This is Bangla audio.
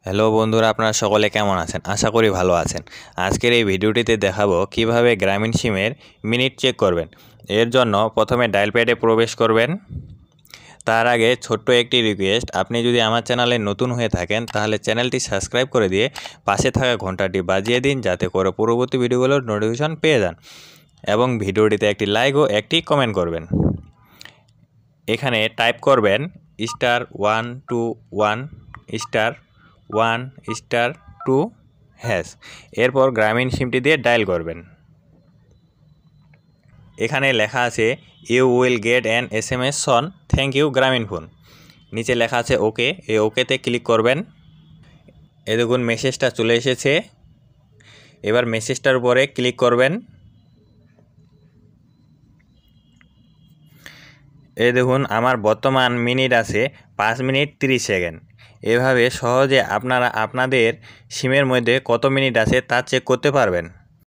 হ্যালো বন্ধুরা, আপনারা সকলে কেমন আছেন? আশা করি ভালো আছেন। আজকের এই ভিডিওটিতে দেখাবো কিভাবে গ্রামীণ সিমের মিনিট চেক করবেন। এর জন্য প্রথমে ডায়াল প্যাডে প্রবেশ করবেন। তার আগে ছোট্ট একটি রিকোয়েস্ট, আপনি যদি আমার চ্যানেলে নতুন হয়ে থাকেন তাহলে চ্যানেলটি সাবস্ক্রাইব করে দিয়ে পাশে থাকা ঘন্টাটি বাজিয়ে দিন, যাতে করে পরবর্তী ভিডিওগুলোর নোটিফিকেশন পেয়ে যান, এবং ভিডিওটিতে একটি লাইক ও একটি কমেন্ট করবেন। এখানে টাইপ করবেন *121 *1 *2#। এরপর গ্রামীণ সিমটি দিয়ে ডায়াল করবেন। এখানে লেখা আছে you will get an SMS on thank you Grameenphone. নিচে লেখা আছে ওকে, এই ওকেতে ক্লিক করবেন। এই দেখুন মেসেজটা চলে এসেছে। এবার মেসেজটার উপরে ক্লিক করবেন। এই দেখুন আমার বর্তমান মিনিট আছে 5 মিনিট 30 সেকেন্ড। এভাবে সহজে আপনারা আপনাদের সিমের মধ্যে কত মিনিট আছে তা চেক করতে পারবেন।